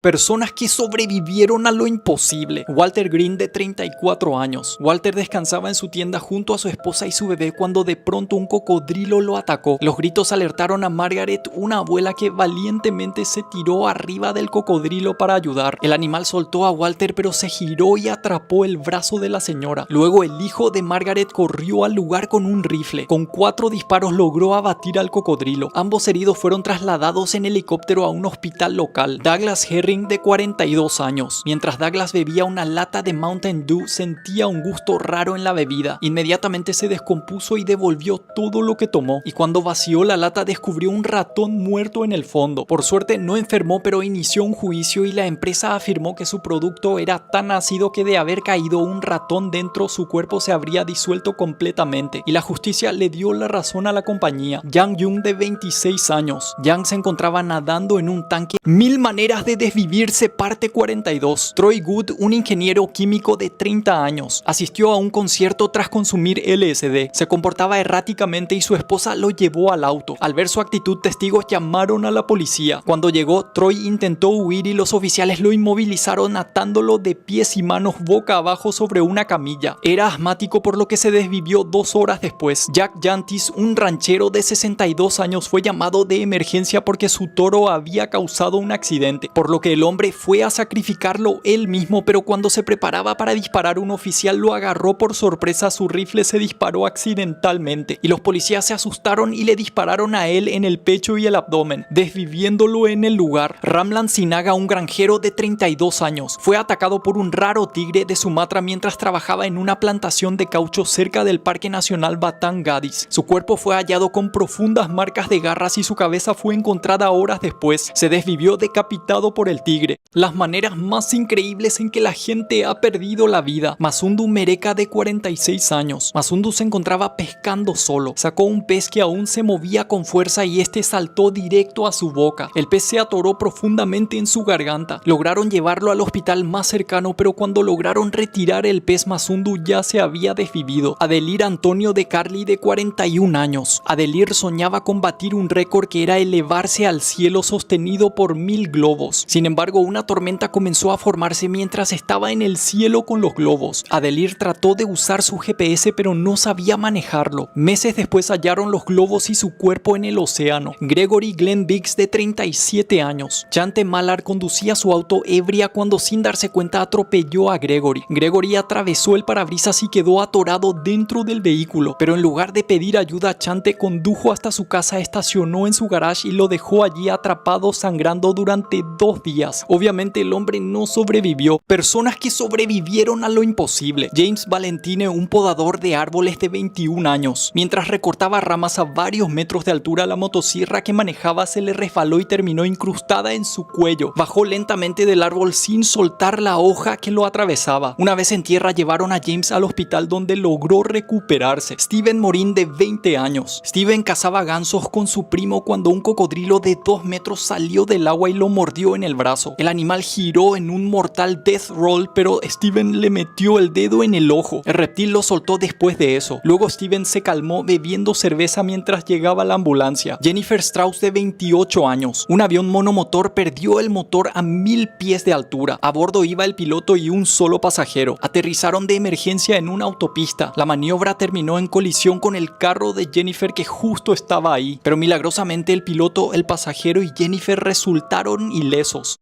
Personas que sobrevivieron a lo imposible. Walter Green, de 34 años. Walter descansaba en su tienda junto a su esposa y su bebé cuando de pronto un cocodrilo lo atacó. Los gritos alertaron a Margaret, una abuela que valientemente se tiró arriba del cocodrilo para ayudar. El animal soltó a Walter pero se giró y atrapó el brazo de la señora. Luego el hijo de Margaret corrió al lugar con un rifle. Con 4 disparos logró abatir al cocodrilo. Ambos heridos fueron trasladados en helicóptero a un hospital local. Douglas Herring, de 42 años. Mientras Douglas bebía una lata de Mountain Dew, sentía un gusto raro en la bebida. Inmediatamente se descompuso y devolvió todo lo que tomó. Y cuando vació la lata descubrió un ratón muerto en el fondo. Por suerte no enfermó, pero inició un juicio y la empresa afirmó que su producto era tan ácido que de haber caído un ratón dentro, su cuerpo se habría disuelto completamente. Y la justicia le dio la razón a la compañía. Yang Jung, de 26 años. Yang se encontraba nadando en un tanque. 1000 maneras de desvivirse, parte 42. Troy Good, un ingeniero químico de 30 años, asistió a un concierto tras consumir LSD. Se comportaba erráticamente y su esposa lo llevó al auto. Al ver su actitud, testigos llamaron a la policía. Cuando llegó, Troy intentó huir y los oficiales lo inmovilizaron atándolo de pies y manos boca abajo sobre una camilla. Era asmático, por lo que se desvivió 2 horas después. Jack Jantis, un ranchero de 62 años, fue llamado de emergencia porque su toro había causado un accidente, por lo que el hombre fue a sacrificarlo él mismo, pero cuando se preparaba para disparar, un oficial lo agarró por sorpresa. Su rifle se disparó accidentalmente y los policías se asustaron y le dispararon a él en el pecho y el abdomen, desviviéndolo en el lugar. Ramlan Sinaga, un granjero de 32 años, fue atacado por un raro tigre de Sumatra mientras trabajaba en una plantación de caucho cerca del Parque Nacional Batang Gadis. Su cuerpo fue hallado con profundas marcas de garras y su cabeza fue encontrada horas después. Se desvivió decapitado por el tigre. Las maneras más increíbles en que la gente ha perdido la vida. Masundu Mereka, de 46 años. Masundu se encontraba pescando solo. Sacó un pez que aún se movía con fuerza y este saltó directo a su boca. El pez se atoró profundamente en su garganta. Lograron llevarlo al hospital más cercano, pero cuando lograron retirar el pez, Masundu ya se había desvivido. Adelir Antonio de Carli, de 41 años. Adelir soñaba con batir un récord que era elevarse al cielo sostenido por 1000 globos. Sin embargo, una tormenta comenzó a formarse mientras estaba en el cielo con los globos. Adelir trató de usar su GPS pero no sabía manejarlo. Meses después hallaron los globos y su cuerpo en el océano. Gregory Glenn Biggs, de 37 años. Chante Mallard conducía su auto ebria cuando, sin darse cuenta, atropelló a Gregory. Gregory atravesó el parabrisas y quedó atorado dentro del vehículo, pero en lugar de pedir ayuda, Chante condujo hasta su casa, estacionó en su garage y lo dejó allí atrapado sangrando durante 2 días. Obviamente el hombre no sobrevivió. Personas que sobrevivieron a lo imposible. James Valentine, un podador de árboles de 21 años. Mientras recortaba ramas a varios metros de altura, la motosierra que manejaba se le resbaló y terminó incrustada en su cuello. Bajó lentamente del árbol sin soltar la hoja que lo atravesaba. Una vez en tierra, llevaron a James al hospital donde logró recuperarse. Steven Morin, de 20 años. Steven cazaba gansos con su primo cuando un cocodrilo de 2 metros salió del agua y lo mordió en el brazo. El animal giró en un mortal death roll, pero Steven le metió el dedo en el ojo. El reptil lo soltó después de eso. Luego Steven se calmó bebiendo cerveza mientras llegaba la ambulancia. Jennifer Strauss, de 28 años. Un avión monomotor perdió el motor a 1000 pies de altura. A bordo iba el piloto y un solo pasajero. Aterrizaron de emergencia en una autopista. La maniobra terminó en colisión con el carro de Jennifer, que justo estaba ahí, pero milagrosamente el piloto, el pasajero y Jennifer resultaron ilesos.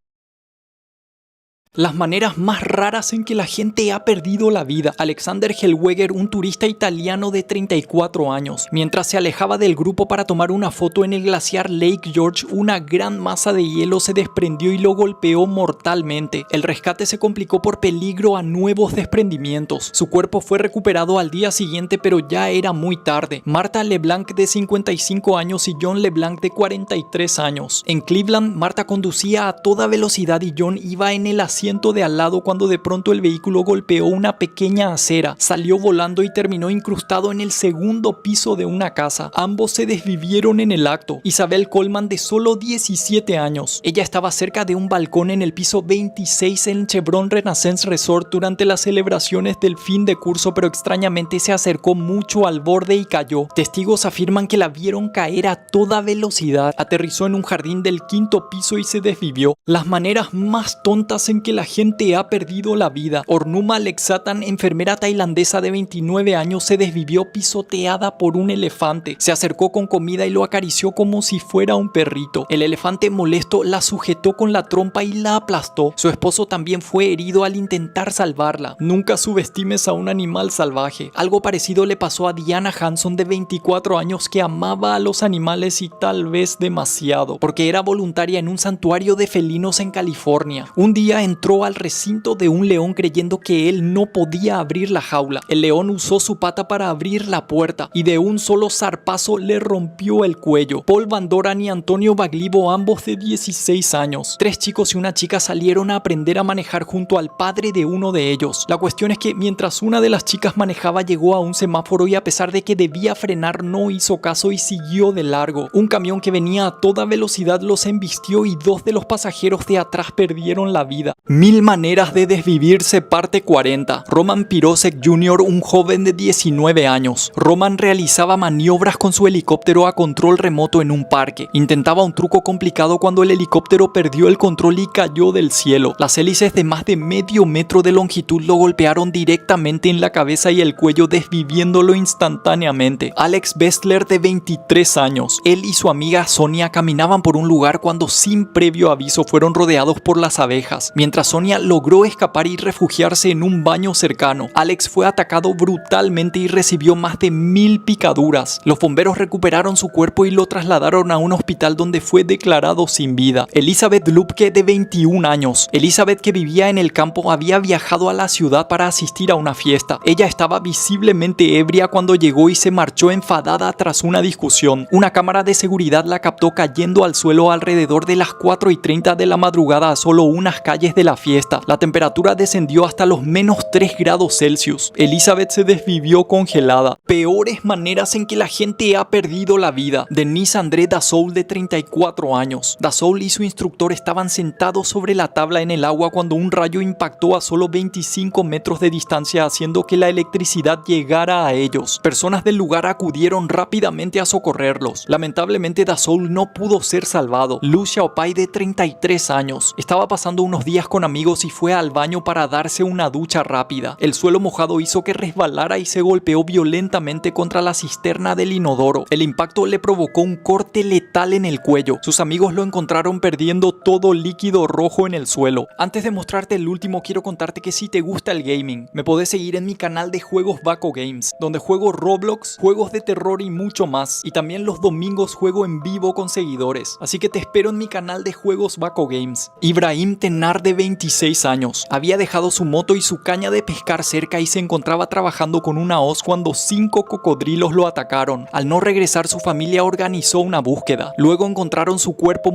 Las maneras más raras en que la gente ha perdido la vida. Alexander Hellweger, un turista italiano de 34 años. Mientras se alejaba del grupo para tomar una foto en el glaciar Lake George, una gran masa de hielo se desprendió y lo golpeó mortalmente. El rescate se complicó por peligro a nuevos desprendimientos. Su cuerpo fue recuperado al día siguiente, pero ya era muy tarde. Martha LeBlanc, de 55 años y John LeBlanc, de 43 años. En Cleveland, Martha conducía a toda velocidad y John iba en el asiento asiento de al lado cuando de pronto el vehículo golpeó una pequeña acera, salió volando y terminó incrustado en el segundo piso de una casa. Ambos se desvivieron en el acto. Isabel Coleman, de solo 17 años. Ella estaba cerca de un balcón en el piso 26 en Chevron Renaissance Resort durante las celebraciones del fin de curso, pero extrañamente se acercó mucho al borde y cayó. Testigos afirman que la vieron caer a toda velocidad. Aterrizó en un jardín del quinto piso y se desvivió. Las maneras más tontas en que la gente ha perdido la vida. Ornuma Lexatan, enfermera tailandesa de 29 años, se desvivió pisoteada por un elefante. Se acercó con comida y lo acarició como si fuera un perrito. El elefante, molesto, la sujetó con la trompa y la aplastó. Su esposo también fue herido al intentar salvarla. Nunca subestimes a un animal salvaje. Algo parecido le pasó a Diana Hanson, de 24 años, que amaba a los animales y tal vez demasiado, porque era voluntaria en un santuario de felinos en California. Un día entró al recinto de un león creyendo que él no podía abrir la jaula. El león usó su pata para abrir la puerta y de un solo zarpazo le rompió el cuello. Paul Van Doren y Antonio Baglivo, ambos de 16 años. 3 chicos y una chica salieron a aprender a manejar junto al padre de uno de ellos. La cuestión es que mientras una de las chicas manejaba, llegó a un semáforo y a pesar de que debía frenar no hizo caso y siguió de largo. Un camión que venía a toda velocidad los embistió y 2 de los pasajeros de atrás perdieron la vida. 1000 maneras de desvivirse, parte 40. Roman Pirosek Jr., un joven de 19 años. Roman realizaba maniobras con su helicóptero a control remoto en un parque. Intentaba un truco complicado cuando el helicóptero perdió el control y cayó del cielo. Las hélices de más de medio metro de longitud lo golpearon directamente en la cabeza y el cuello, desviviéndolo instantáneamente. Alex Bestler, de 23 años. Él y su amiga Sonia caminaban por un lugar cuando, sin previo aviso, fueron rodeados por las abejas. Mientras Sonia logró escapar y refugiarse en un baño cercano, Alex fue atacado brutalmente y recibió más de 1000 picaduras. Los bomberos recuperaron su cuerpo y lo trasladaron a un hospital donde fue declarado sin vida. Elizabeth Lupke, de 21 años. Elizabeth, que vivía en el campo, había viajado a la ciudad para asistir a una fiesta. Ella estaba visiblemente ebria cuando llegó y se marchó enfadada tras una discusión. Una cámara de seguridad la captó cayendo al suelo alrededor de las 4:30 de la madrugada a solo unas calles de la fiesta. La temperatura descendió hasta los -3 °C. Elizabeth se desvivió congelada. Peores maneras en que la gente ha perdido la vida. Denise André Dassault, de 34 años. Dassault y su instructor estaban sentados sobre la tabla en el agua cuando un rayo impactó a solo 25 metros de distancia, haciendo que la electricidad llegara a ellos. Personas del lugar acudieron rápidamente a socorrerlos. Lamentablemente, Dassault no pudo ser salvado. Lu Xiaopai, de 33 años. Estaba pasando unos días con amigos y fue al baño para darse una ducha rápida. El suelo mojado hizo que resbalara y se golpeó violentamente contra la cisterna del inodoro. El impacto le provocó un corte letal en el cuello. Sus amigos lo encontraron perdiendo todo líquido rojo en el suelo. Antes de mostrarte el último, quiero contarte que si te gusta el gaming, me podés seguir en mi canal de juegos Baco Games, donde juego Roblox, juegos de terror y mucho más. Y también los domingos juego en vivo con seguidores. Así que te espero en mi canal de juegos Baco Games. Ibrahim Tenar, de 26 años. Había dejado su moto y su caña de pescar cerca y se encontraba trabajando con una hoz cuando 5 cocodrilos lo atacaron. Al no regresar, su familia organizó una búsqueda. Luego encontraron su cuerpo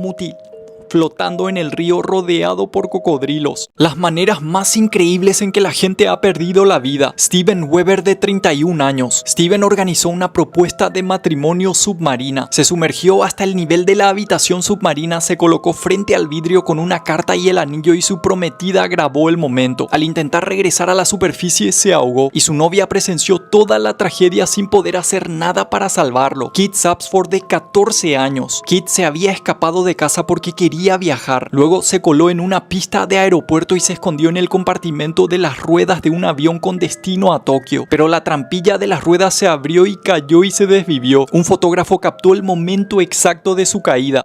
flotando en el río rodeado por cocodrilos. Las maneras más increíbles en que la gente ha perdido la vida. Steven Weber, de 31 años. Steven organizó una propuesta de matrimonio submarina. Se sumergió hasta el nivel de la habitación submarina, se colocó frente al vidrio con una carta y el anillo y su prometida grabó el momento. Al intentar regresar a la superficie se ahogó y su novia presenció toda la tragedia sin poder hacer nada para salvarlo. Kit Sapsford, de 14 años. Kit se había escapado de casa porque quería viajar. Luego se coló en una pista de aeropuerto y se escondió en el compartimento de las ruedas de un avión con destino a Tokio. Pero la trampilla de las ruedas se abrió y cayó y se desvivió. Un fotógrafo captó el momento exacto de su caída.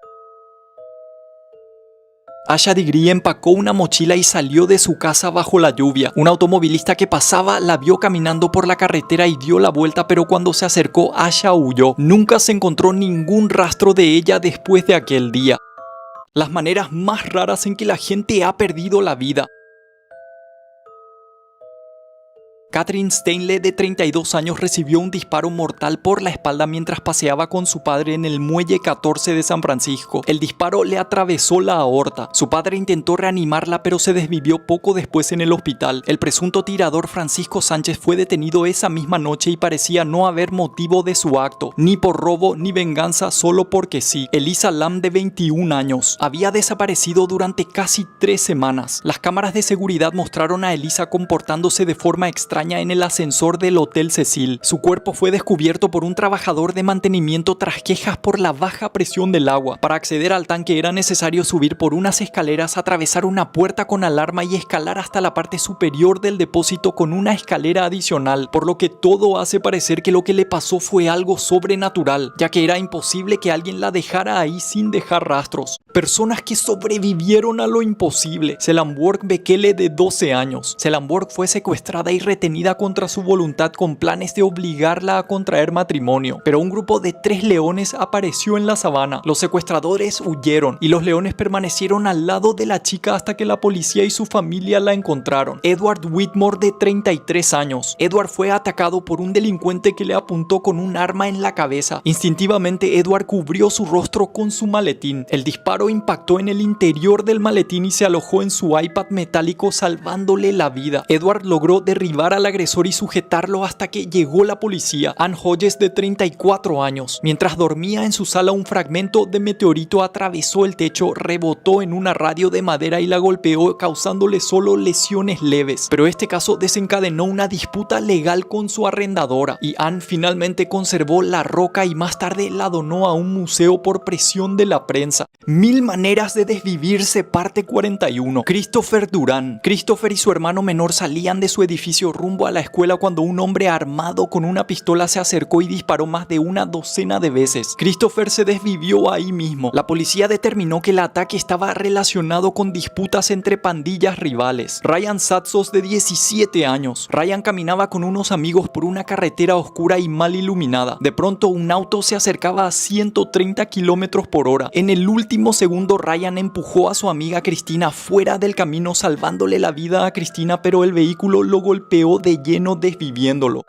Asha Degree empacó una mochila y salió de su casa bajo la lluvia. Un automovilista que pasaba la vio caminando por la carretera y dio la vuelta, pero cuando se acercó, Asha huyó. Nunca se encontró ningún rastro de ella después de aquel día. Las maneras más raras en que la gente ha perdido la vida. Catherine Stanley, de 32 años, recibió un disparo mortal por la espalda mientras paseaba con su padre en el muelle 14 de San Francisco. El disparo le atravesó la aorta. Su padre intentó reanimarla, pero se desvivió poco después en el hospital. El presunto tirador Francisco Sánchez fue detenido esa misma noche y parecía no haber motivo de su acto, ni por robo ni venganza, solo porque sí. Elisa Lam, de 21 años, había desaparecido durante casi 3 semanas. Las cámaras de seguridad mostraron a Elisa comportándose de forma extraña en el ascensor del Hotel Cecil. Su cuerpo fue descubierto por un trabajador de mantenimiento tras quejas por la baja presión del agua. Para acceder al tanque era necesario subir por unas escaleras, atravesar una puerta con alarma y escalar hasta la parte superior del depósito con una escalera adicional, por lo que todo hace parecer que lo que le pasó fue algo sobrenatural, ya que era imposible que alguien la dejara ahí sin dejar rastros. Personas que sobrevivieron a lo imposible. Selamborg Bekele, de 12 años. Selamborg fue secuestrada y retenida contra su voluntad con planes de obligarla a contraer matrimonio, pero un grupo de 3 leones apareció en la sabana. Los secuestradores huyeron y los leones permanecieron al lado de la chica hasta que la policía y su familia la encontraron. Edward Whitmore, de 33 años. Edward fue atacado por un delincuente que le apuntó con un arma en la cabeza. Instintivamente, Edward cubrió su rostro con su maletín. El disparo impactó en el interior del maletín y se alojó en su iPad metálico, salvándole la vida. Edward logró derribar al agresor y sujetarlo hasta que llegó la policía. Ann Hodges, de 34 años. Mientras dormía en su sala, un fragmento de meteorito atravesó el techo, rebotó en una radio de madera y la golpeó, causándole solo lesiones leves. Pero este caso desencadenó una disputa legal con su arrendadora y Ann finalmente conservó la roca y más tarde la donó a un museo por presión de la prensa. 1000 maneras de desvivirse, parte 41. Christopher Durán. Christopher y su hermano menor salían de su edificio rumbo a la escuela cuando un hombre armado con una pistola se acercó y disparó más de una docena de veces. Christopher se desvivió ahí mismo. La policía determinó que el ataque estaba relacionado con disputas entre pandillas rivales. Ryan Satsos, de 17 años. Ryan caminaba con unos amigos por una carretera oscura y mal iluminada. De pronto, un auto se acercaba a 130 kilómetros por hora. En el último segundo, Ryan empujó a su amiga Cristina fuera del camino, salvándole la vida a Cristina, pero el vehículo lo golpeó de lleno, desviviéndolo.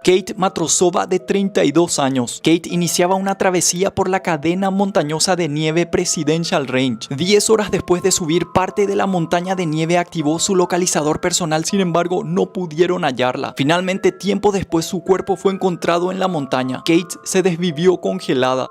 Kate Matrosova, de 32 años. Kate iniciaba una travesía por la cadena montañosa de nieve Presidential Range. 10 horas después de subir parte de la montaña de nieve, activó su localizador personal, sin embargo no pudieron hallarla. Finalmente, tiempo después, su cuerpo fue encontrado en la montaña. Kate se desvivió congelada.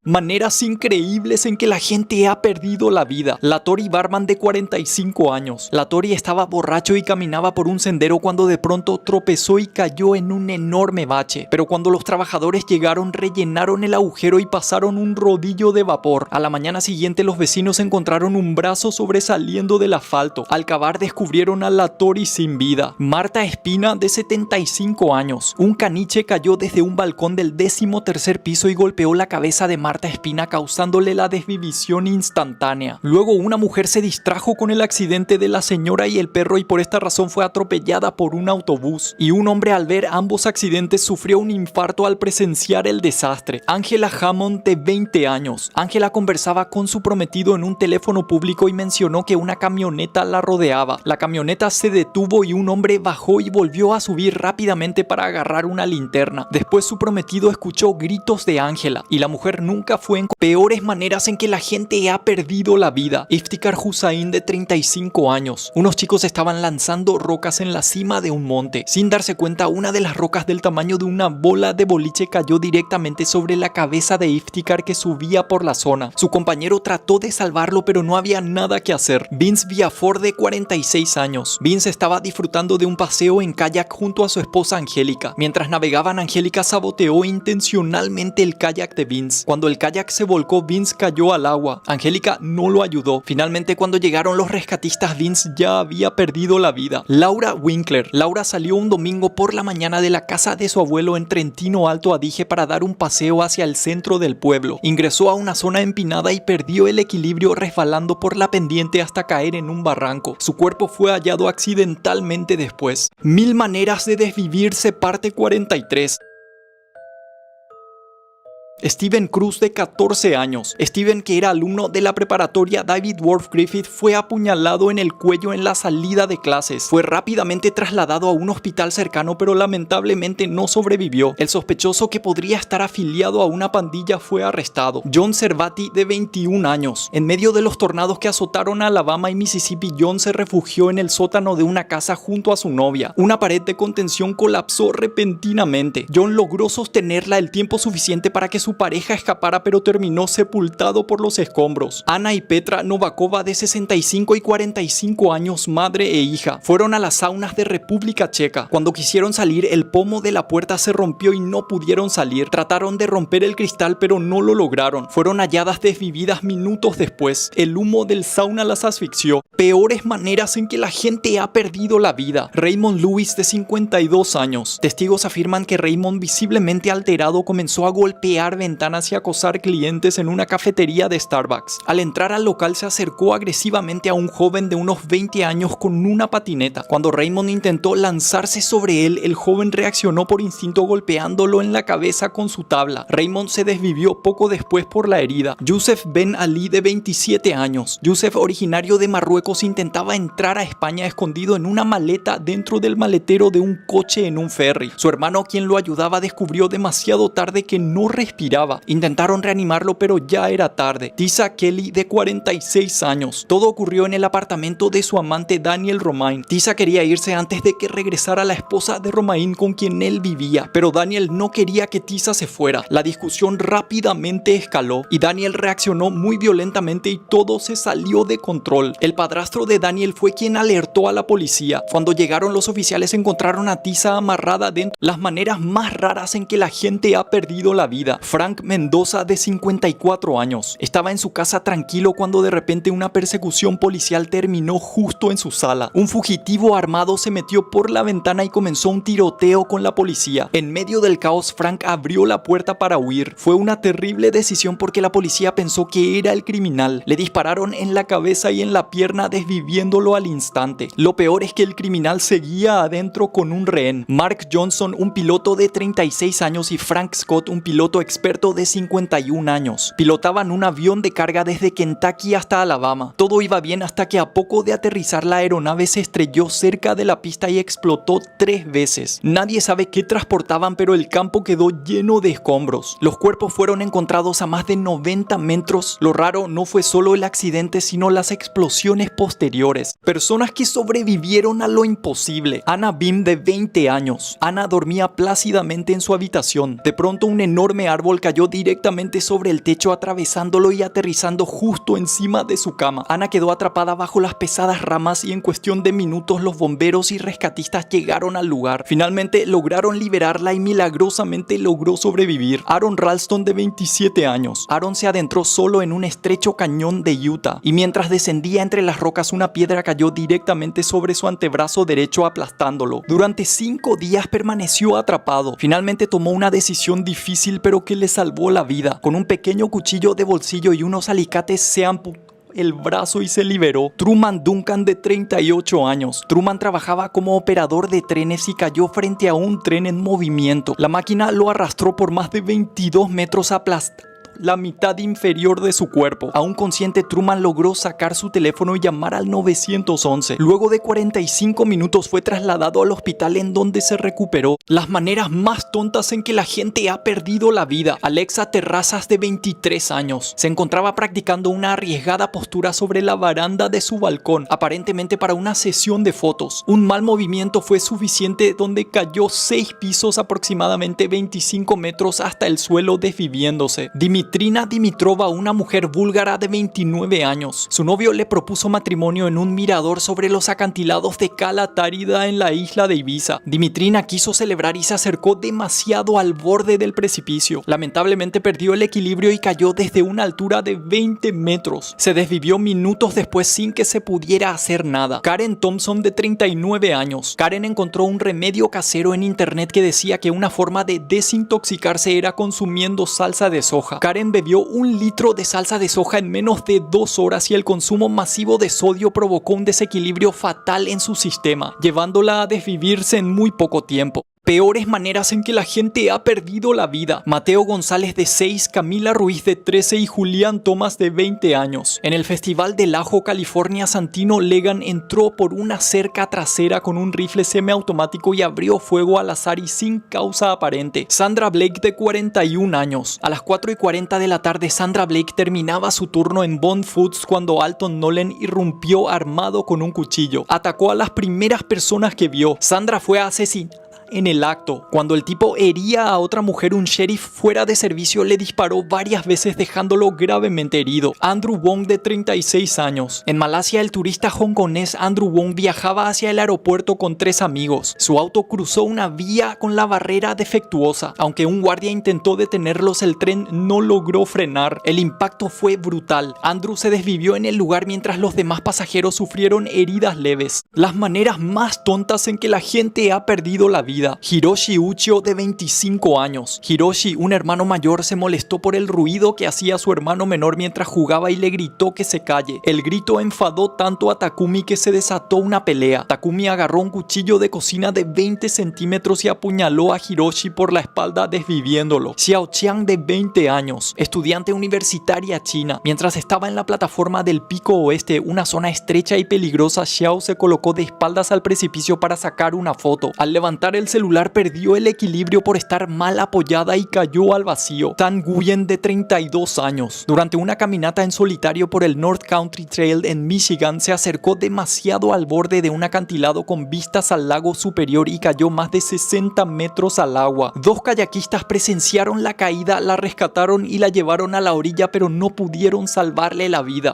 Maneras increíbles en que la gente ha perdido la vida. Latori Barman, de 45 años. Latori estaba borracho y caminaba por un sendero cuando de pronto tropezó y cayó en un enorme bache. Pero cuando los trabajadores llegaron, rellenaron el agujero y pasaron un rodillo de vapor. A la mañana siguiente, los vecinos encontraron un brazo sobresaliendo del asfalto. Al cavar, descubrieron a Latori sin vida. Marta Espina, de 75 años. Un caniche cayó desde un balcón del 13º piso y golpeó la cabeza de Marta Espina, causándole la desvivisión instantánea. Luego, una mujer se distrajo con el accidente de la señora y el perro y por esta razón fue atropellada por un autobús. Y un hombre, al ver ambos accidentes, sufrió un infarto al presenciar el desastre. Angela Hammond, de 20 años. Angela conversaba con su prometido en un teléfono público y mencionó que una camioneta la rodeaba. La camioneta se detuvo y un hombre bajó y volvió a subir rápidamente para agarrar una linterna. Después, su prometido escuchó gritos de Angela y la mujer nunca fue en peores maneras en que la gente ha perdido la vida. Iftikhar Hussain, de 35 años. Unos chicos estaban lanzando rocas en la cima de un monte. Sin darse cuenta, una de las rocas del tamaño de una bola de boliche cayó directamente sobre la cabeza de Iftikhar, que subía por la zona. Su compañero trató de salvarlo, pero no había nada que hacer. Vince Viafor, de 46 años. Vince estaba disfrutando de un paseo en kayak junto a su esposa Angélica. Mientras navegaban, Angélica saboteó intencionalmente el kayak de Vince. Cuando el kayak se volcó, Vince cayó al agua. Angélica no lo ayudó. Finalmente, cuando llegaron los rescatistas, Vince ya había perdido la vida. Laura Winkler. Laura salió un domingo por la mañana de la casa de su abuelo en Trentino Alto Adige para dar un paseo hacia el centro del pueblo. Ingresó a una zona empinada y perdió el equilibrio resbalando por la pendiente hasta caer en un barranco. Su cuerpo fue hallado accidentalmente después. 1000 maneras de desvivirse, parte 43. Steven Cruz, de 14 años. Steven, que era alumno de la preparatoria David Worth Griffith, fue apuñalado en el cuello en la salida de clases. Fue rápidamente trasladado a un hospital cercano, pero lamentablemente no sobrevivió. El sospechoso, que podría estar afiliado a una pandilla, fue arrestado. John Cervati, de 21 años. En medio de los tornados que azotaron a Alabama y Mississippi, John se refugió en el sótano de una casa junto a su novia. Una pared de contención colapsó repentinamente. John logró sostenerla el tiempo suficiente para que su pareja escapara, pero terminó sepultado por los escombros. Ana y Petra Novakova, de 65 y 45 años, madre e hija, fueron a las saunas de República Checa. Cuando quisieron salir, el pomo de la puerta se rompió y no pudieron salir. Trataron de romper el cristal, pero no lo lograron. Fueron halladas desvividas minutos después. El humo del sauna las asfixió. Peores maneras en que la gente ha perdido la vida. Raymond Lewis, de 52 años. Testigos afirman que Raymond, visiblemente alterado, comenzó a golpear ventanas y acosar clientes en una cafetería de Starbucks. Al entrar al local, se acercó agresivamente a un joven de unos 20 años con una patineta. Cuando Raymond intentó lanzarse sobre él, el joven reaccionó por instinto golpeándolo en la cabeza con su tabla. Raymond se desvivió poco después por la herida. Youssef Ben Ali, de 27 años. Youssef, originario de Marruecos, intentaba entrar a España escondido en una maleta dentro del maletero de un coche en un ferry. Su hermano, quien lo ayudaba, descubrió demasiado tarde que no respiraba. Intentaron reanimarlo, pero ya era tarde. Tisa Kelly, de 46 años. Todo ocurrió en el apartamento de su amante Daniel Romain. Tisa quería irse antes de que regresara la esposa de Romain con quien él vivía, pero Daniel no quería que Tisa se fuera. La discusión rápidamente escaló y Daniel reaccionó muy violentamente y todo se salió de control. El padrastro de Daniel fue quien alertó a la policía. Cuando llegaron, los oficiales encontraron a Tisa amarrada dentro. Las maneras más raras en que la gente ha perdido la vida. Frank Mendoza, de 54 años. Estaba en su casa tranquilo cuando de repente una persecución policial terminó justo en su sala. Un fugitivo armado se metió por la ventana y comenzó un tiroteo con la policía. En medio del caos, Frank abrió la puerta para huir. Fue una terrible decisión porque la policía pensó que era el criminal. Le dispararon en la cabeza y en la pierna, desviviéndolo al instante. Lo peor es que el criminal seguía adentro con un rehén. Mark Johnson, un piloto de 36 años, y Frank Scott, un piloto experto de 51 años. Pilotaban un avión de carga desde Kentucky hasta Alabama. Todo iba bien hasta que a poco de aterrizar, la aeronave se estrelló cerca de la pista y explotó 3 veces. Nadie sabe qué transportaban, pero el campo quedó lleno de escombros. Los cuerpos fueron encontrados a más de 90 metros. Lo raro no fue solo el accidente, sino las explosiones posteriores. Personas que sobrevivieron a lo imposible. Anna Beam, de 20 años. Anna dormía plácidamente en su habitación. De pronto, un enorme árbol cayó directamente sobre el techo, atravesándolo y aterrizando justo encima de su cama. Anna quedó atrapada bajo las pesadas ramas y en cuestión de minutos los bomberos y rescatistas llegaron al lugar. Finalmente lograron liberarla y milagrosamente logró sobrevivir. Aaron Ralston, de 27 años. Aaron se adentró solo en un estrecho cañón de Utah y mientras descendía entre las rocas, una piedra cayó directamente sobre su antebrazo derecho, aplastándolo. Durante 5 días permaneció atrapado. Finalmente tomó una decisión difícil, pero que le salvó la vida. Con un pequeño cuchillo de bolsillo y unos alicates, se amputó el brazo y se liberó. Truman Duncan, de 38 años. Truman trabajaba como operador de trenes y cayó frente a un tren en movimiento. La máquina lo arrastró por más de 22 metros, aplastando la mitad inferior de su cuerpo. Aún consciente, Truman logró sacar su teléfono y llamar al 911. Luego de 45 minutos fue trasladado al hospital, en donde se recuperó. Las maneras más tontas en que la gente ha perdido la vida. Alexa Terrazas, de 23 años. Se encontraba practicando una arriesgada postura sobre la baranda de su balcón, aparentemente para una sesión de fotos. Un mal movimiento fue suficiente, donde cayó 6 pisos, aproximadamente 25 metros, hasta el suelo, desviviéndose. Dimitrina Dimitrova, una mujer búlgara de 29 años. Su novio le propuso matrimonio en un mirador sobre los acantilados de Cala Tárida en la isla de Ibiza. Dimitrina quiso celebrar y se acercó demasiado al borde del precipicio. Lamentablemente perdió el equilibrio y cayó desde una altura de 20 metros. Se desvivió minutos después sin que se pudiera hacer nada. Karen Thompson, de 39 años. Karen encontró un remedio casero en internet que decía que una forma de desintoxicarse era consumiendo salsa de soja. Karen bebió 1 litro de salsa de soja en menos de 2 horas y el consumo masivo de sodio provocó un desequilibrio fatal en su sistema, llevándola a desvivirse en muy poco tiempo. Peores maneras en que la gente ha perdido la vida. Mateo González de 6, Camila Ruiz de 13 y Julián Tomás de 20 años. En el Festival de Lajo, California, Santino Legan entró por una cerca trasera con un rifle semiautomático y abrió fuego al azar y sin causa aparente. Sandra Blake de 41 años. A las 4:40 de la tarde, Sandra Blake terminaba su turno en Bond Foods cuando Alton Nolen irrumpió armado con un cuchillo. Atacó a las primeras personas que vio. Sandra fue asesinada en el acto. Cuando el tipo hería a otra mujer, un sheriff fuera de servicio le disparó varias veces dejándolo gravemente herido. Andrew Wong de 36 años. En Malasia, el turista hongkonés Andrew Wong viajaba hacia el aeropuerto con 3 amigos. Su auto cruzó una vía con la barrera defectuosa. Aunque un guardia intentó detenerlos, el tren no logró frenar. El impacto fue brutal. Andrew se desvivió en el lugar mientras los demás pasajeros sufrieron heridas leves. Las maneras más tontas en que la gente ha perdido la vida. Hiroshi Uchiho de 25 años. Hiroshi, un hermano mayor, se molestó por el ruido que hacía su hermano menor mientras jugaba y le gritó que se calle. El grito enfadó tanto a Takumi que se desató una pelea. Takumi agarró un cuchillo de cocina de 20 centímetros y apuñaló a Hiroshi por la espalda desviviéndolo. Xiao Qiang de 20 años, estudiante universitaria china. Mientras estaba en la plataforma del Pico Oeste, una zona estrecha y peligrosa, Xiao se colocó de espaldas al precipicio para sacar una foto. Al levantar el celular perdió el equilibrio por estar mal apoyada y cayó al vacío. Tan Nguyen de 32 años. Durante una caminata en solitario por el North Country Trail en Michigan, se acercó demasiado al borde de un acantilado con vistas al lago superior y cayó más de 60 metros al agua. 2 kayakistas presenciaron la caída, la rescataron y la llevaron a la orilla, pero no pudieron salvarle la vida.